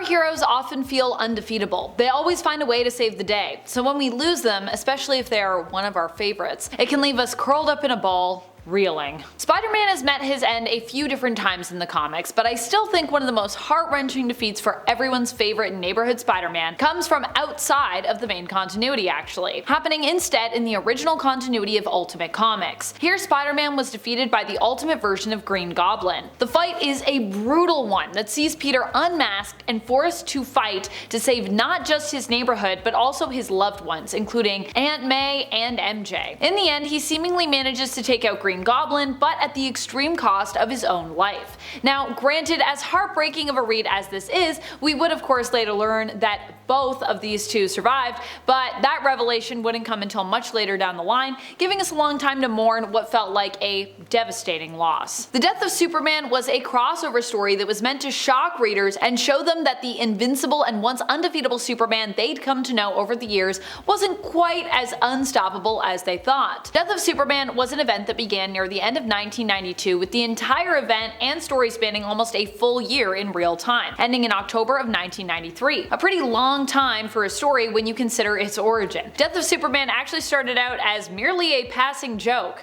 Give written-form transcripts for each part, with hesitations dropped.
heroes often feel undefeatable. They always find a way to save the day, so when we lose them, especially if they are one of our favorites, it can leave us curled up in a ball, reeling. Spider-Man has met his end a few different times in the comics, but I still think one of the most heart-wrenching defeats for everyone's favorite neighborhood Spider-Man comes from outside of the main continuity actually, happening instead in the original continuity of Ultimate Comics. Here Spider-Man was defeated by the ultimate version of Green Goblin. The fight is a brutal one that sees Peter unmasked and forced to fight to save not just his neighborhood but also his loved ones, including Aunt May and MJ. In the end, he seemingly manages to take out Green Goblin, but at the extreme cost of his own life. Now, granted, as heartbreaking of a read as this is, we would of course later learn that both of these two survived, but that revelation wouldn't come until much later down the line, giving us a long time to mourn what felt like a devastating loss. The Death of Superman was a crossover story that was meant to shock readers and show them that the invincible and once undefeatable Superman they'd come to know over the years wasn't quite as unstoppable as they thought. Death of Superman was an event that began near the end of 1992 with the entire event and story spanning almost a full year in real time, ending in October of 1993. A pretty long time for a story when you consider its origin. Death of Superman actually started out as merely a passing joke.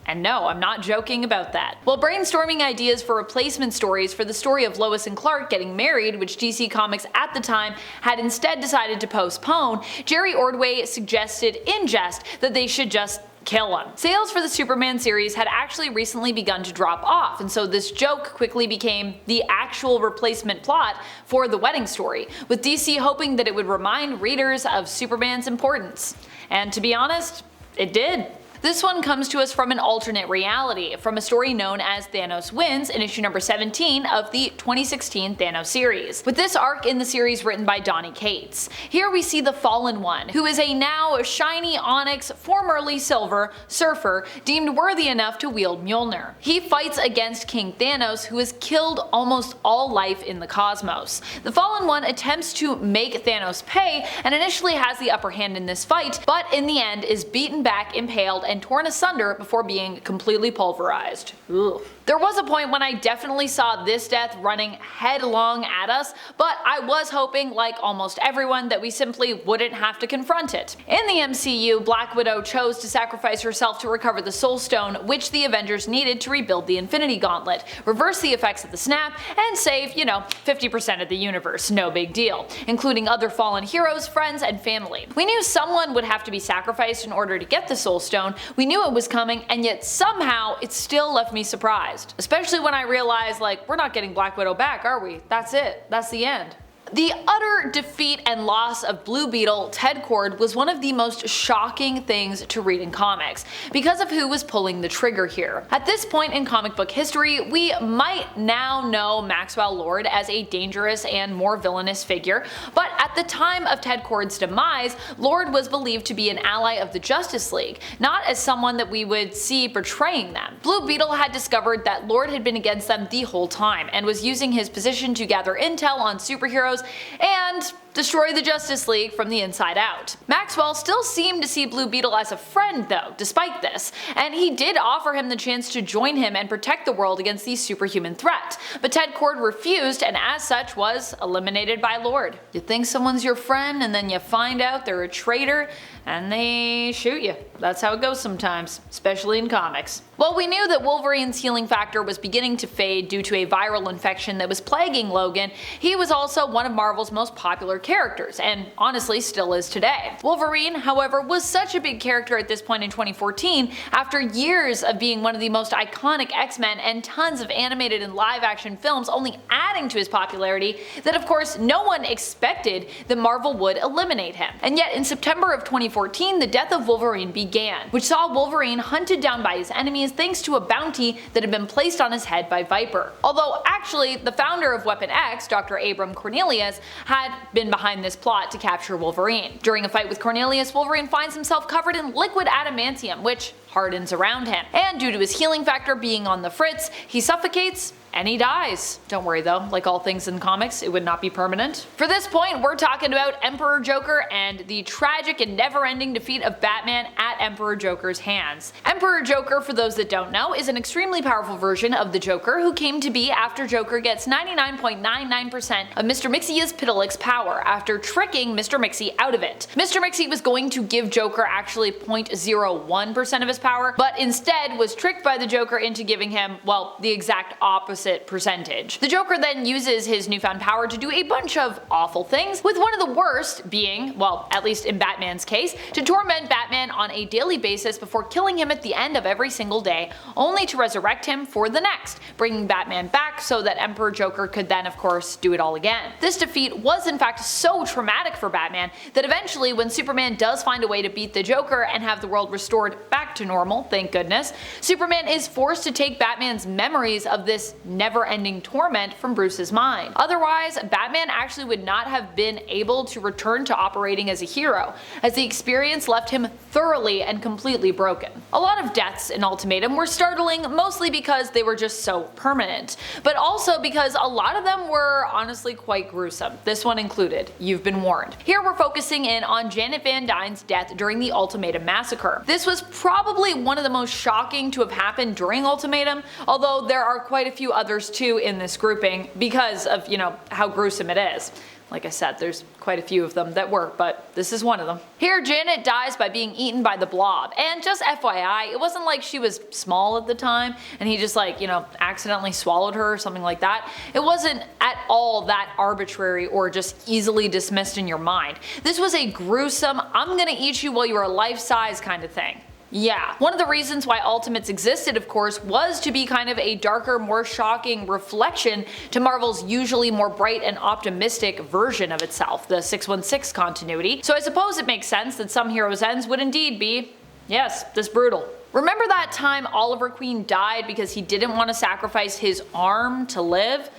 And no, I'm not joking about that. While brainstorming ideas for replacement stories for the story of Lois and Clark getting married, which DC Comics at the time had instead decided to postpone, Jerry Ordway suggested in jest that they should just kill him. Sales for the Superman series had actually recently begun to drop off, and so this joke quickly became the actual replacement plot for the wedding story, with DC hoping that it would remind readers of Superman's importance. And to be honest, it did. This one comes to us from an alternate reality, from a story known as Thanos Wins in issue number 17 of the 2016 Thanos series, with this arc in the series written by Donny Cates. Here we see the Fallen One, who is a now shiny onyx, formerly silver, surfer deemed worthy enough to wield Mjolnir. He fights against King Thanos, who has killed almost all life in the cosmos. The Fallen One attempts to make Thanos pay and initially has the upper hand in this fight, but in the end is beaten back, impaled, and torn asunder before being completely pulverized. Ugh. There was a point when I definitely saw this death running headlong at us, but I was hoping, like almost everyone, that we simply wouldn't have to confront it. In the MCU, Black Widow chose to sacrifice herself to recover the Soul Stone, which the Avengers needed to rebuild the Infinity Gauntlet, reverse the effects of the snap, and save, 50% of the universe, no big deal, including other fallen heroes, friends, and family. We knew someone would have to be sacrificed in order to get the Soul Stone, we knew it was coming, and yet somehow it still left me surprised. Especially when I realized, we're not getting Black Widow back, are we? That's it. That's the end. The utter defeat and loss of Blue Beetle, Ted Kord, was one of the most shocking things to read in comics, because of who was pulling the trigger here. At this point in comic book history, we might now know Maxwell Lord as a dangerous and more villainous figure, but at the time of Ted Kord's demise, Lord was believed to be an ally of the Justice League, not as someone that we would see betraying them. Blue Beetle had discovered that Lord had been against them the whole time, and was using his position to gather intel on superheroes and destroy the Justice League from the inside out. Maxwell still seemed to see Blue Beetle as a friend though, despite this, and he did offer him the chance to join him and protect the world against the superhuman threat, but Ted Kord refused and as such was eliminated by Lord. You think someone's your friend and then you find out they're a traitor and they shoot you. That's how it goes sometimes, especially in comics. While we knew that Wolverine's healing factor was beginning to fade due to a viral infection that was plaguing Logan, he was also one of Marvel's most popular characters, and honestly still is today. Wolverine, however, was such a big character at this point in 2014, after years of being one of the most iconic X-Men and tons of animated and live action films only adding to his popularity, that of course no one expected that Marvel would eliminate him. And yet in September of 2014, the death of Wolverine began, which saw Wolverine hunted down by his enemies thanks to a bounty that had been placed on his head by Viper. Although actually the founder of Weapon X, Dr. Abram Cornelius, had been behind this plot to capture Wolverine. During a fight with Cornelius, Wolverine finds himself covered in liquid adamantium, which hardens around him. And due to his healing factor being on the fritz, he suffocates and he dies. Don't worry though, like all things in comics, it would not be permanent. For this point, we're talking about Emperor Joker and the tragic and never-ending defeat of Batman at Emperor Joker's hands. Emperor Joker, for those that don't know, is an extremely powerful version of the Joker who came to be after Joker gets 99.99% of Mr. Mxyzptlk's power after tricking Mr. Mxyz out of it. Mr. Mxyz was going to give Joker actually 0.01% of his power, but instead was tricked by the Joker into giving him, well, the exact opposite percentage. The Joker then uses his newfound power to do a bunch of awful things, with one of the worst being, well, at least in Batman's case, to torment Batman on a daily basis before killing him at the end of every single day, only to resurrect him for the next, bringing Batman back so that Emperor Joker could then of course do it all again. This defeat was in fact so traumatic for Batman that eventually when Superman does find a way to beat the Joker and have the world restored back to normal, thank goodness, Superman is forced to take Batman's memories of this never-ending torment from Bruce's mind. Otherwise, Batman actually would not have been able to return to operating as a hero, as the experience left him thoroughly and completely broken. A lot of deaths in Ultimatum were startling, mostly because they were just so permanent, but also because a lot of them were honestly quite gruesome, this one included. You've been warned. Here we're focusing in on Janet Van Dyne's death during the Ultimatum massacre. This was probably one of the most shocking to have happened during Ultimatum, although there are quite a few others too in this grouping because of, how gruesome it is. Like I said, there's quite a few of them that were, but this is one of them. Here, Janet dies by being eaten by the Blob, and just FYI, it wasn't like she was small at the time and he just accidentally swallowed her or something like that. It wasn't at all that arbitrary or just easily dismissed in your mind. This was a gruesome, I'm gonna eat you while you are life-size kind of thing. Yeah, one of the reasons why Ultimates existed, of course, was to be kind of a darker, more shocking reflection to Marvel's usually more bright and optimistic version of itself, the 616 continuity, so I suppose it makes sense that some heroes' ends would indeed be, yes, this brutal. Remember that time Oliver Queen died because he didn't want to sacrifice his arm to live?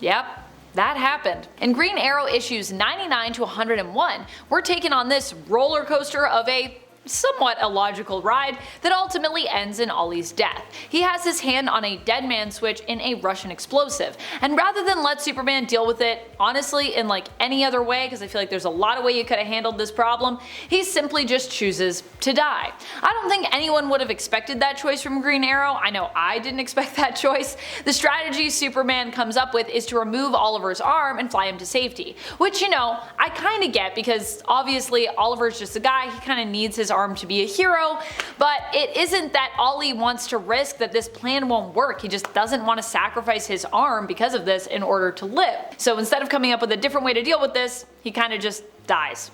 Yep. That happened. In Green Arrow issues 99 to 101, we're taking on this roller coaster of a somewhat illogical ride that ultimately ends in Ollie's death. He has his hand on a dead man switch in a Russian explosive, and rather than let Superman deal with it, honestly, in any other way, because I feel like there's a lot of way you could have handled this problem, he simply just chooses to die. I don't think anyone would have expected that choice from Green Arrow. I know I didn't expect that choice. The strategy Superman comes up with is to remove Oliver's arm and fly him to safety, which, I kinda get because obviously Oliver's just a guy, he kinda needs his arm to be a hero, but it isn't that Ollie wants to risk that this plan won't work. He just doesn't want to sacrifice his arm because of this in order to live. So instead of coming up with a different way to deal with this, he kinda just dies.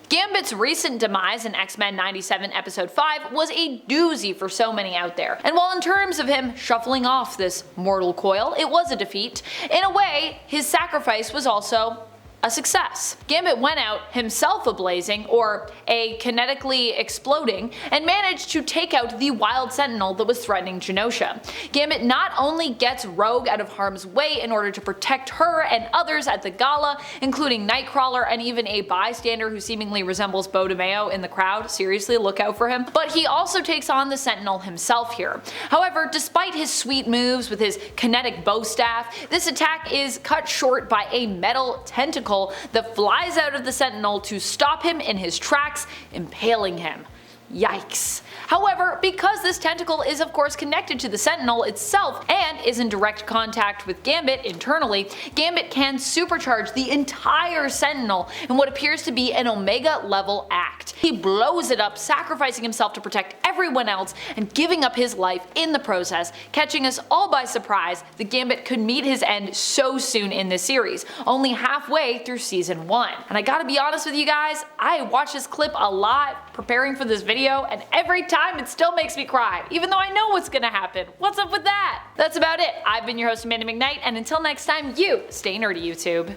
Gambit's recent demise in X-Men 97 episode 5 was a doozy for so many out there, and while in terms of him shuffling off this mortal coil, it was a defeat, in a way, his sacrifice was also a success. Gambit went out, himself ablazing, or a kinetically exploding, and managed to take out the Wild Sentinel that was threatening Genosha. Gambit not only gets Rogue out of harm's way in order to protect her and others at the gala, including Nightcrawler and even a bystander who seemingly resembles Beau DeMayo in the crowd, seriously look out for him, but he also takes on the Sentinel himself here. However, despite his sweet moves with his kinetic bow staff, this attack is cut short by a metal tentacle that flies out of the Sentinel to stop him in his tracks, impaling him. Yikes. However, because this tentacle is of course connected to the Sentinel itself and is in direct contact with Gambit internally, Gambit can supercharge the entire Sentinel in what appears to be an Omega level act. He blows it up, sacrificing himself to protect everyone else and giving up his life in the process, catching us all by surprise that Gambit could meet his end so soon in this series, only halfway through season 1. And I gotta be honest with you guys, I watched this clip a lot preparing for this video, and every time it still makes me cry, even though I know what's gonna happen. What's up with that? That's about it. I've been your host Amanda McKnight, and until next time, you stay nerdy, YouTube.